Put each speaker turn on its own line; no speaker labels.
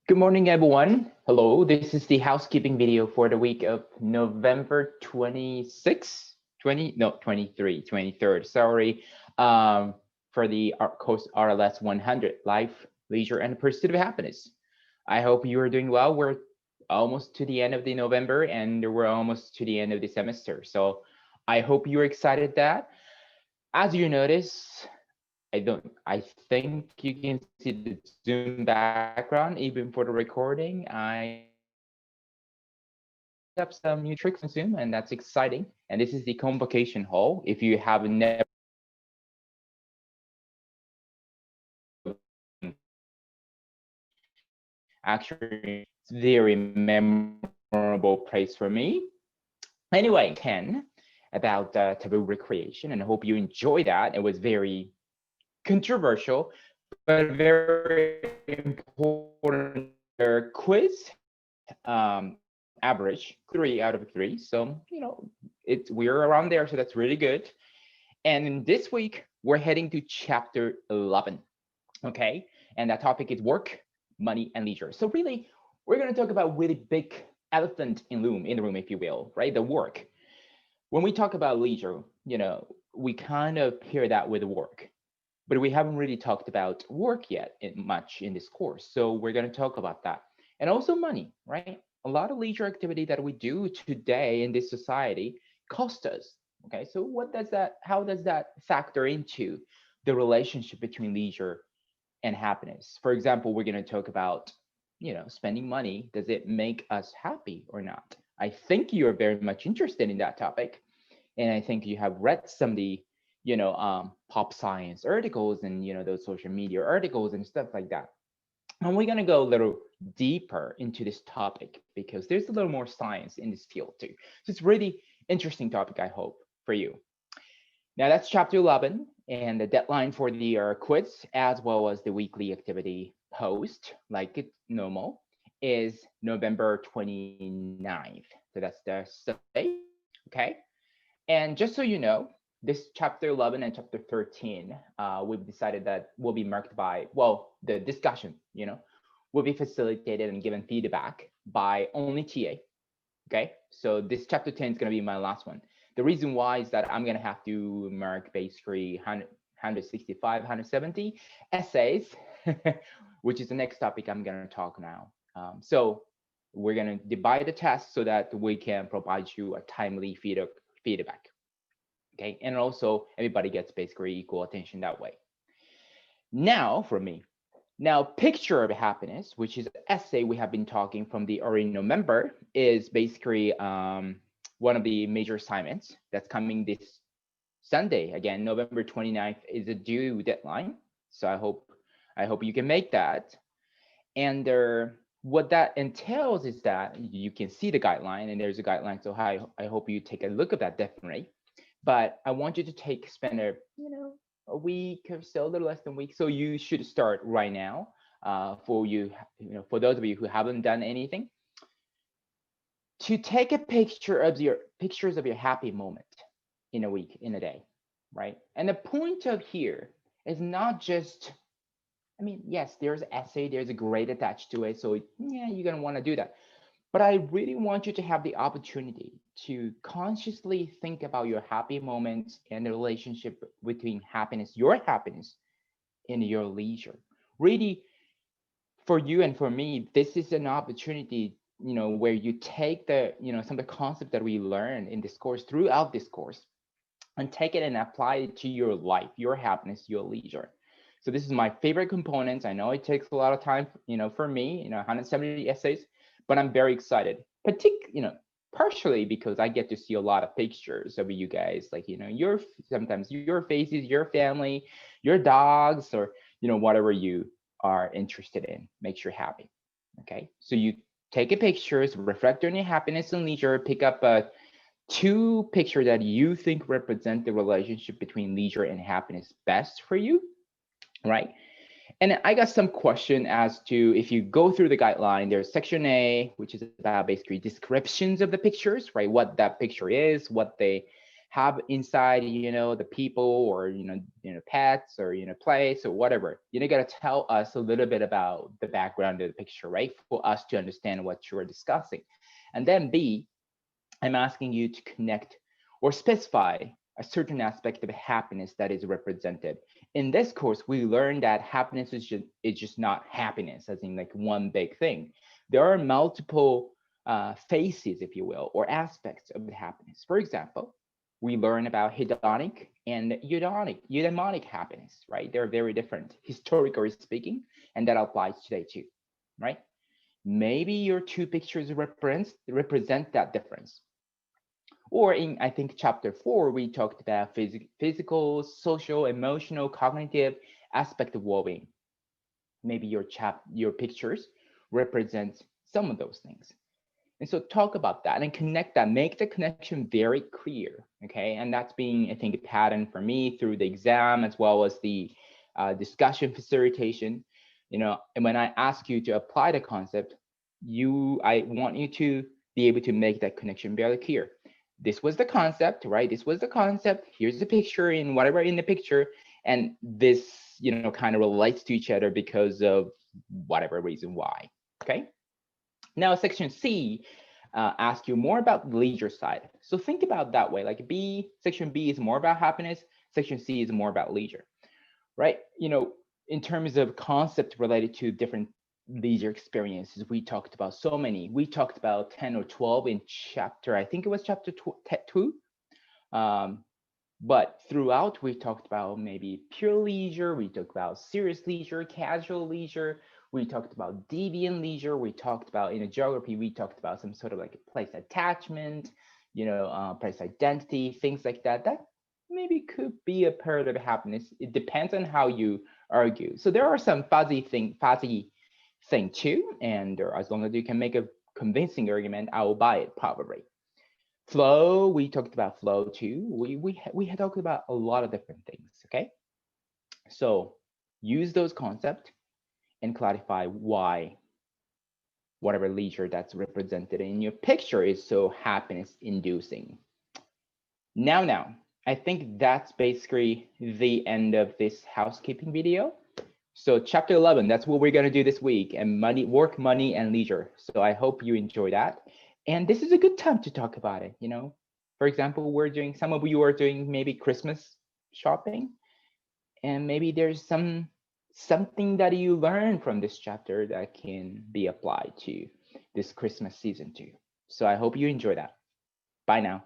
Good morning, everyone. Hello, this is the housekeeping video for the week of November 26, 23rd, sorry, for the Coast RLS 100, Life, Leisure, and Pursuit of Happiness. I hope you are doing well. We're almost to the end of the November and we're almost to the end of the semester. So I hope you're excited that, as you notice, I think you can see the Zoom background even for the recording. I have some new tricks on Zoom, and that's exciting. And this is the convocation hall. If you have never actually, it's a very memorable place for me. Anyway, 10 about taboo recreation, and I hope you enjoy that. It was very controversial, but very important quiz. Average 3 out of 3. So, we're around there. So that's really good. And this week, we're heading to chapter 11. Okay. And that topic is work, money, and leisure. So really, we're going to talk about really big elephant in the room, if you will, right? The work. When we talk about leisure, we kind of pair that with work, but we haven't really talked about work yet much in this course. So we're going to talk about that. And also money, right? A lot of leisure activity that we do today in this society cost us. Okay, so how does that factor into the relationship between leisure and happiness? For example, we're going to talk about, spending money. Does it make us happy or not? I think you're very much interested in that topic. And I think you have read some of the, pop science articles and, those social media articles and stuff like that. And we're going to go a little deeper into this topic because there's a little more science in this field too. So it's really interesting topic, I hope, for you. Now that's chapter 11, and the deadline for the quiz as well as the weekly activity post, like it's normal, is November 29th. So that's the Sunday, okay? And just so you know, this chapter 11 and chapter 13, we've decided that will be marked by, the discussion, will be facilitated and given feedback by only TA. Okay, so this chapter 10 is going to be my last one. The reason why is that I'm going to have to mark basically 165, 170 essays, which is the next topic I'm going to talk now. So we're going to divide the test so that we can provide you a timely feedback. Okay, and also everybody gets basically equal attention that way. Now for me, picture of happiness, which is an essay we have been talking from the early November, is basically one of the major assignments that's coming this Sunday. Again, November 29th is a due deadline. So I hope you can make that. And what that entails is that you can see the guideline, and there's a guideline. So I hope you take a look at that definitely. But I want you to spend a week or so, a little less than a week. So you should start right now. For those of you who haven't done anything, to take a pictures of your happy moment in a week, in a day, right? And the point of here is not just, yes, there's an essay, there's a grade attached to it. So yeah, you're gonna want to do that. But I really want you to have the opportunity to consciously think about your happy moments and the relationship between your happiness, and your leisure. Really, for you and for me, this is an opportunity, where you take some of the concepts that we learn in this course, throughout this course, and take it and apply it to your life, your happiness, your leisure. So this is my favorite components. I know it takes a lot of time, for me, 170 essays, but I'm very excited, partially because I get to see a lot of pictures of you guys, like, sometimes your faces, your family, your dogs, or, whatever you are interested in makes you happy. Okay, so you take a pictures, reflect on your happiness and leisure, pick up 2 pictures that you think represent the relationship between leisure and happiness best for you, right? And I got some question as to, if you go through the guideline, there's section A, which is about basically descriptions of the pictures, right? What that picture is, what they have inside, the people or, pets or, place or whatever. You got to tell us a little bit about the background of the picture, right? For us to understand what you are discussing. And then B, I'm asking you to connect or specify a certain aspect of happiness that is represented. In this course, we learned that happiness is just not happiness, as in like one big thing. There are multiple phases, if you will, or aspects of the happiness. For example, we learn about hedonic and eudaimonic happiness, right? They're very different, historically speaking, and that applies today too, right? Maybe your two pictures represent that difference. Or in, I think, chapter 4, we talked about physical, social, emotional, cognitive aspect of well-being. Maybe your pictures represent some of those things. And so talk about that and connect that, make the connection very clear, okay? And that's being, I think, a pattern for me through the exam as well as the discussion facilitation. And when I ask you to apply the concept, I want you to be able to make that connection very clear. This was the concept, right? This was the concept. Here's the picture in whatever in the picture. And this, kind of relates to each other because of whatever reason why, okay? Now, section C asks you more about the leisure side. So think about that way, like section B is more about happiness, section C is more about leisure, right? In terms of concept related to different leisure experiences, we talked about so many. We talked about 10 or 12 in chapter, I think it was chapter 2. But throughout, we talked about maybe pure leisure, we talked about serious leisure, casual leisure, we talked about deviant leisure, we talked about, in geography, we talked about some sort of like a place attachment, place identity, things like that. That maybe could be a part of happiness. It depends on how you argue. So there are some fuzzy thing too, and as long as you can make a convincing argument, I will buy it probably. Flow, we talked about flow too. We had talked about a lot of different things, okay? So use those concepts and clarify why whatever leisure that's represented in your picture is so happiness inducing. Now, I think that's basically the end of this housekeeping video. So chapter 11, that's what we're going to do this week, and work, money, and leisure. So I hope you enjoy that. And this is a good time to talk about it. For example, some of you are doing maybe Christmas shopping, and maybe there's something that you learn from this chapter that can be applied to this Christmas season too. So I hope you enjoy that. Bye now.